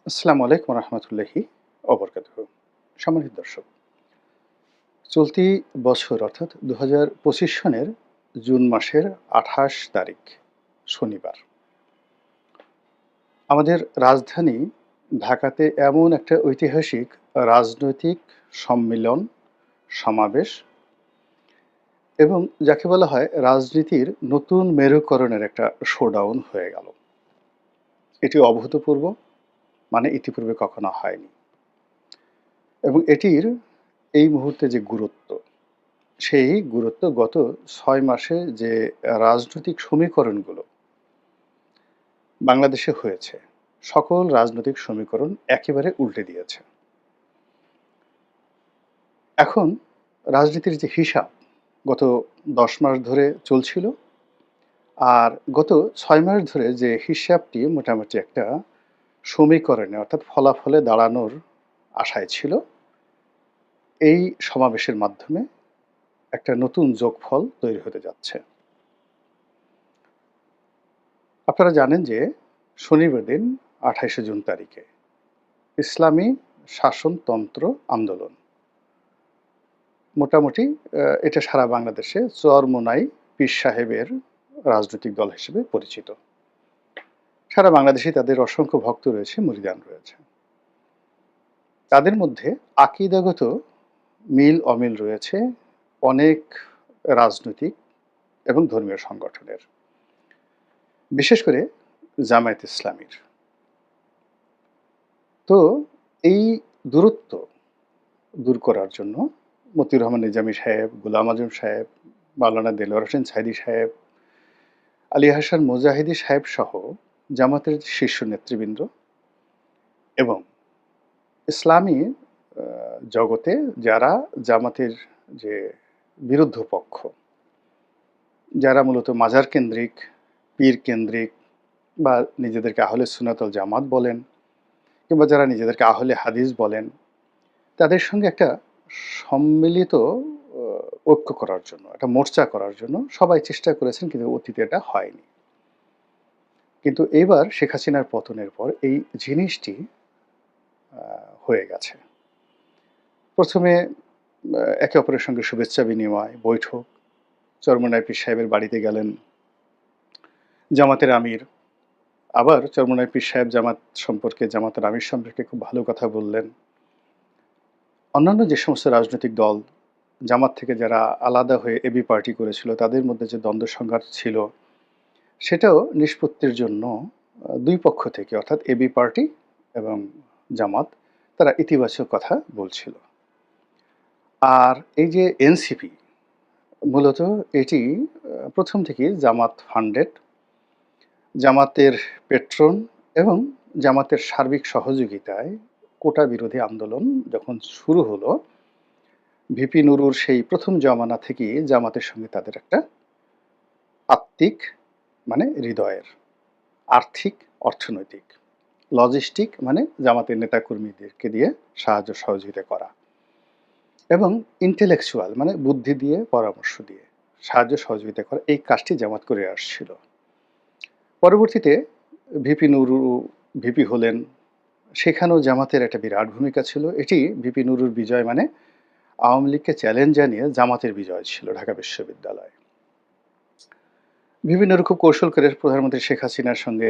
আসসালামু আলাইকুম রহমতুল্লাহি অবরকাতুহু। সম্মানিত দর্শক, চলতি বছর অর্থাৎ ২০২৫ সনের জুন মাসের ২৮ তারিখ শনিবার আমাদের রাজধানী ঢাকাতে এমন একটা ঐতিহাসিক রাজনৈতিক সম্মিলন, সমাবেশ এবং যাকে বলা হয় রাজনীতির নতুন মেরুকরণের একটা শোডাউন হয়ে গেল। এটি অভূতপূর্ব, মানে ইতিপূর্বে কখনো হয়নি। এবং এটির এই মুহূর্তে যে গুরুত্ব, সেই গুরুত্ব গত ৬ মাসে যে রাজনৈতিক সমীকরণগুলো বাংলাদেশে হয়েছে, সকল রাজনৈতিক সমীকরণ একেবারে উল্টে দিয়েছে। এখন রাজনীতির যে হিসাব গত ১০ মাস ধরে চলছিল, আর গত ৬ মাস ধরে যে হিসাবটি মোটামুটি একটা সমীকরণে অর্থাৎ ফলাফলে দাঁড়ানোর আশায় ছিল, এই সমাবেশের মাধ্যমে একটা নতুন যোগফল তৈরি হতে যাচ্ছে। আপনারা জানেন যে শনিবার দিন ২৮শে জুন তারিখে ইসলামী শাসনতন্ত্র আন্দোলন, মোটামুটি এটা সারা বাংলাদেশে চরমোনাই পীর সাহেবের রাজনৈতিক দল হিসেবে পরিচিত। সারা বাংলাদেশে তাদের অসংখ্য ভক্ত রয়েছে, মুরিদান রয়েছে। তাদের মধ্যে আকীদাগত মিল অমিল রয়েছে অনেক রাজনৈতিক এবং ধর্মীয় সংগঠনের, বিশেষ করে জামায়াত ইসলামীর। তো এই দূরত্ব দূর করার জন্য মতিউর রহমান নিজামী সাহেব, গোলাম আজম সাহেব, মাওলানা দেলোয়ার হোসেন সাঈদী সাহেব, আলী হাসান মুজাহিদি সাহেব সহ জামাতের শীর্ষ নেতৃবৃন্দ এবং ইসলামী জগতে যারা জামাতের যে বিরুদ্ধ পক্ষ, যারা মূলত মাজার কেন্দ্রিক, পীর কেন্দ্রিক বা নিজেদেরকে আহলে সুন্নাত ওয়াল জামাত বলেন, কিংবা যারা নিজেদেরকে আহলে হাদিস বলেন, তাদের সঙ্গে একটা সম্মিলিত ঐক্য করার জন্য, একটা মোর্চা করার জন্য সবাই চেষ্টা করেছেন, কিন্তু অতীতে এটা হয়নি। কিন্তু এবার শেখ হাসিনার পতনের পর এই জিনিসটি হয়ে গেছে। প্রথমে একে অপরের সঙ্গে শুভেচ্ছা বিনিময়, বৈঠক, চরমোনাই পীর সাহেবের বাড়িতে গেলেন জামাতের আমির, আবার চরমোনাই পীর সাহেব জামাত সম্পর্কে, জামাতের আমির সম্পর্কে খুব ভালো কথা বললেন। অন্যান্য যে সমস্ত রাজনৈতিক দল জামাত থেকে যারা আলাদা হয়ে এবি পার্টি করেছিল, তাদের মধ্যে যে দ্বন্দ্ব সংঘাত ছিল, সেটাও নিষ্পত্তির জন্য দুই পক্ষ থেকে অর্থাৎ এবি পার্টি এবং জামাত তারা ইতিবাচক কথা বলছিল। আর এই যে এনসিপি, মূলত এটি প্রথম থেকেই জামাত ফান্ডেড, জামাতের পেট্রন এবং জামাতের সার্বিক সহযোগিতায় কোটা বিরোধী আন্দোলন যখন শুরু হলো, ভিপি নুরুর সেই প্রথম জমানা থেকেই জামাতের সঙ্গে তাদের একটা আত্মিক, মানে হৃদয়ের, আর্থিক, অর্থনৈতিক, লজিস্টিক মানে জামাতের নেতাকর্মীদেরকে দিয়ে সাহায্য সহযোগিতা করা, এবং ইন্টেলেকচুয়াল মানে বুদ্ধি দিয়ে, পরামর্শ দিয়ে সাহায্য সহযোগিতা করা, এই কাজটি জামাত করে আসছিল। পরবর্তীতে ভিপি নুরু ভিপি হলেন, সেখানেও জামাতের একটা বিরাট ভূমিকা ছিল। এটি ভিপি নুরুর বিজয় মানে আওয়ামী লীগকে চ্যালেঞ্জ জানিয়ে জামাতের বিজয় ছিল ঢাকা বিশ্ববিদ্যালয়ে। বিভিন্ন রকম কৌশল করে প্রধানমন্ত্রী শেখ হাসিনার সঙ্গে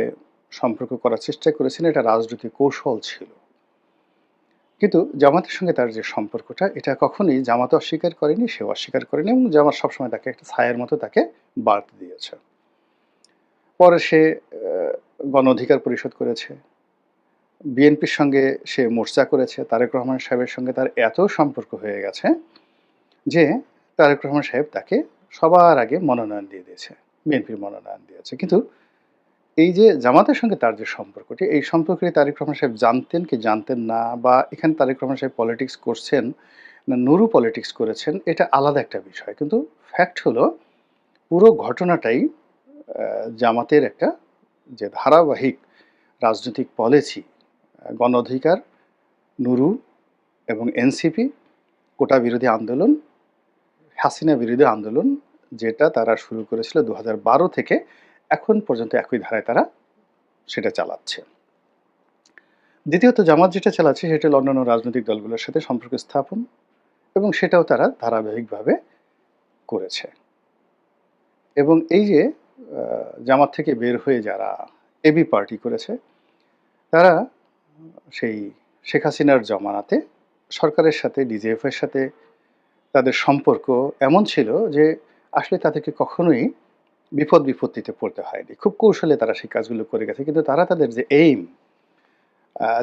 সম্পর্ক করার চেষ্টা করেছেন, এটা রাজনৈতিক কৌশল ছিল। কিন্তু জামাতের সঙ্গে তার যে সম্পর্কটা, এটা কখনোই জামাত অস্বীকার করেনি, সেও অস্বীকার করেনি, এবং জামাত সবসময় তাকে একটা ছায়ার মতো তাকে বার্তা দিয়েছে। পরে সে গণ অধিকার পরিষদ করেছে, বিএনপির সঙ্গে সে মোর্চা করেছে, তারেক রহমান সাহেবের সঙ্গে তার এত সম্পর্ক হয়ে গেছে যে তারেক রহমান সাহেব তাকে সবার আগে মনোনয়ন দিয়ে দিয়েছে, বিএনপির মনোনয়ন দিয়েছে। কিন্তু এই যে জামাতের সঙ্গে তার যে সম্পর্কটি, এই সম্পর্কে তারেক রহমান সাহেব জানতেন কি জানতেন না, বা এখানে তারেক রহমান সাহেব পলিটিক্স করছেন না নুরু পলিটিক্স করেছেন, এটা আলাদা একটা বিষয়। কিন্তু ফ্যাক্ট হলো পুরো ঘটনাটাই জামাতের একটা যে ধারাবাহিক রাজনৈতিক পলিসি, গণ অধিকার, নুরু এবং এনসিপি, কোটা বিরোধী আন্দোলন, হাসিনা বিরোধী আন্দোলন, যেটা তারা শুরু করেছিল ২০১২ থেকে এখন পর্যন্ত একই ধারায় তারা সেটা চালাচ্ছে। দ্বিতীয়ত জামাত যেটা চালাচ্ছে সেটা হলো অন্যান্য রাজনৈতিক দলগুলোর সাথে সম্পর্ক স্থাপন এবং সেটাও তারা ধারাবাহিকভাবে করেছে। এবং এই যে জামাত থেকে বের হয়ে যারা এবি পার্টি করেছে, তারা সেই শেখ হাসিনার জমানাতে সরকারের সাথে ডিজিএফ এর সাথে তাদের সম্পর্ক এমন ছিল যে আসলে তাদেরকে কখনোই বিপত্তিতে পড়তে হয়নি। খুব কৌশলে তারা সেই কাজগুলো করে গেছে। কিন্তু তারা তাদের যে এইম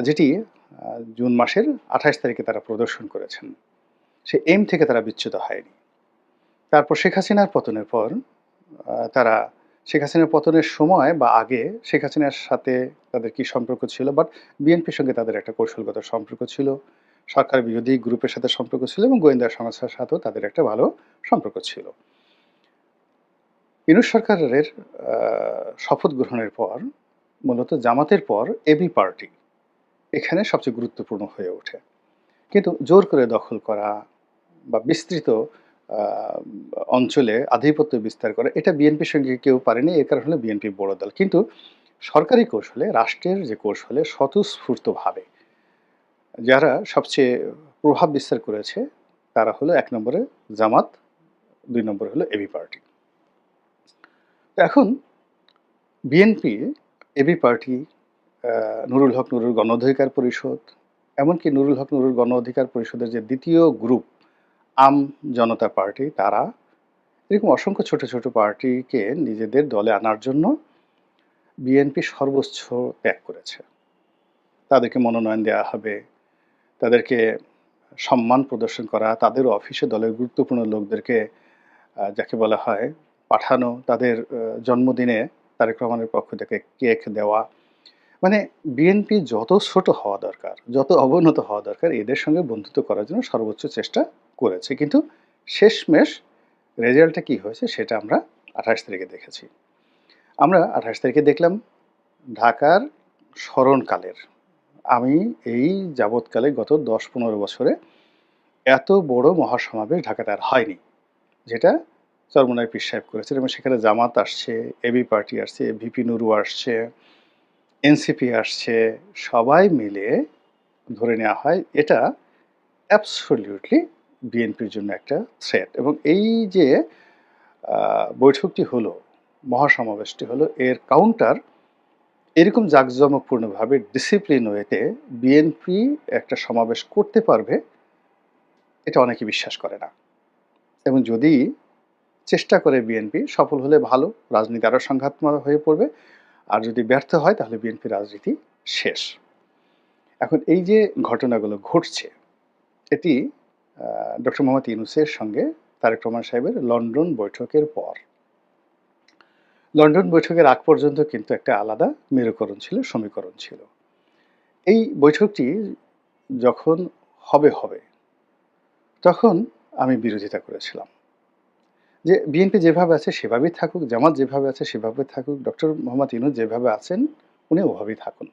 যেটি জুন মাসের ২৮ তারিখে তারা প্রদর্শন করেছেন, সেই এইম থেকে তারা বিচ্যুত হয়নি। তারপর শেখ হাসিনার পতনের পর তারা শেখ হাসিনার পতনের সময় বা আগে শেখ হাসিনার সাথে তাদের কি সম্পর্ক ছিল, বাট বিএনপির সঙ্গে তাদের একটা কৌশলগত সম্পর্ক ছিল, সরকার বিরোধী গ্রুপের সাথে সম্পর্ক ছিল এবং গোয়েন্দা সংস্থার সাথেও তাদের একটা ভালো সম্পর্ক ছিল। ইউনূস সরকারের শপথ গ্রহণের পর মূলত জামাতের পর এবি পার্টি এখানে সবচেয়ে গুরুত্বপূর্ণ হয়ে ওঠে। কিন্তু জোর করে দখল করা বা বিস্তৃত অঞ্চলে আধিপত্য বিস্তার করা এটা বিএনপির সঙ্গে কেউ পারেনি। এর কারণ হলো বিএনপি বড় দল। কিন্তু সরকারি কৌশলে, রাষ্ট্রের যে কৌশলে স্বতঃস্ফূর্তভাবে যারা সবচেয়ে প্রভাব বিস্তার করেছে তারা হলো ১ নম্বরে জামাত, ২ নম্বরে হলো এবি পার্টি। এখন বিএনপি, এবি পার্টি, নুরুল হক নুরুর গণ অধিকার পরিষদ, এমনকি নুরুল হক নুরুর গণ অধিকার পরিষদের যে দ্বিতীয় গ্রুপ আম জনতা পার্টি, তারা এরকম অসংখ্য ছোট ছোট পার্টিকে নিজেদের দলে আনার জন্য বিএনপি সর্বোচ্চ ত্যাগ করেছে। তাদেরকে মনোনয়ন দেওয়া হবে, তাদেরকে সম্মান প্রদর্শন করা, তাদের অফিসে দলের গুরুত্বপূর্ণ লোকদেরকে যাকে বলা হয় পাঠানো, তাদের জন্মদিনে তারেক রহমানের পক্ষ থেকে কেক দেওয়া। মানে বিএনপি যত ছোট হওয়া দরকার, যত অবনত হওয়া দরকার এদের সঙ্গে বন্ধুত্ব করার জন্য সর্বোচ্চ চেষ্টা করেছে। কিন্তু শেষমেশ রেজাল্টটা কি হয়েছে সেটা আমরা ২৮ তারিখে দেখেছি। আমরা ২৮ তারিখে দেখলাম ঢাকার স্মরণকালের, আমি এই যাবৎকালে গত ১০-১৫ বছরে এত বড় মহাসমাবেশ ঢাকাতে আর হয়নি, যেটা চরমোনাই পীর সাহেব করেছেন এবং সেখানে জামাত আসছে, এবি পার্টি আসছে, ভিপি নুরু আসছে, এনসিপি আসছে, সবাই মিলে ধরে নেওয়া হয় এটা অ্যাবসলিউটলি বিএনপির জন্য একটা থ্রেট। এবং এই যে বৈঠকটি হলো, মহাসমাবেশটি হলো, এর কাউন্টার এরকম জাঁকজমকপূর্ণভাবে ডিসিপ্লিন ওয়েতে বিএনপি একটা সমাবেশ করতে পারবে এটা অনেকে বিশ্বাস করে না। এবং যদি চেষ্টা করে বিএনপি, সফল হলে ভালো, রাজনীতি আরও সংঘাতময় হয়ে পড়বে। আর যদি ব্যর্থ হয় তাহলে বিএনপি রাজনীতি শেষ। এখন এই যে ঘটনাগুলো ঘটছে এটি ডক্টর মোহাম্মদ ইউনূসের সঙ্গে তারেক রহমান সাহেবের লন্ডন বৈঠকের পর। লন্ডন বৈঠকের আগ পর্যন্ত কিন্তু একটা আলাদা মেরুকরণ ছিল, সমীকরণ ছিল। এই বৈঠকটি যখন হবে তখন আমি বিরোধিতা করেছিলাম যে বিএনপি যেভাবে আছে সেভাবেই থাকুক, জামাত যেভাবে আছে সেভাবে থাকুক, ডক্টর মোহাম্মদ ইউনূস যেভাবে আছেন উনি ওভাবেই থাকুন,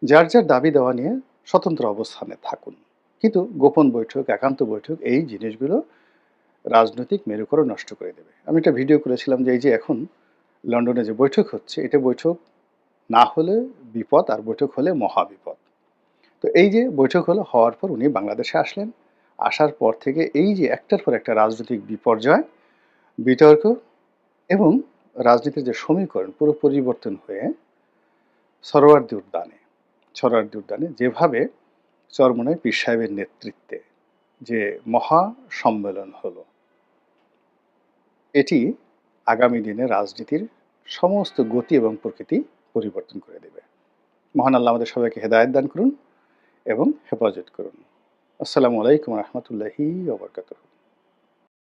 যার যার দাবি দেওয়া নিয়ে স্বতন্ত্র অবস্থানে থাকুন। কিন্তু গোপন বৈঠক, একান্ত বৈঠক এই জিনিসগুলো রাজনৈতিক মেরুকরণ নষ্ট করে দেবে। আমি একটা ভিডিও করেছিলাম যে এই যে এখন লন্ডনে যে বৈঠক হচ্ছে এটা বৈঠক না হলে বিপদ, আর বৈঠক হলে মহাবিপদ। তো এই যে বৈঠক হলো, হওয়ার পর উনি বাংলাদেশে আসলেন। আসার পর থেকে এই যে একটার পর একটা রাজনৈতিক বিপর্যয়, বিতর্ক এবং রাজনীতির যে সমীকরণ পুরো পরিবর্তন হয়ে সোহরাওয়ার্দী উদ্যানে যেভাবে চরমোনাই পীর সাহেবের নেতৃত্বে যে মহা সম্মেলন হলো, এটি আগামী দিনে রাজনীতির সমস্ত গতি এবং প্রকৃতি পরিবর্তন করে দেবে। মহান আল্লাহ আমাদের সবাইকে হেদায়েত দান করুন এবং হেফাজত করুন। আসসালামু আলাইকুম রহমতুল্লাহি ওয়া বারাকাতুহু।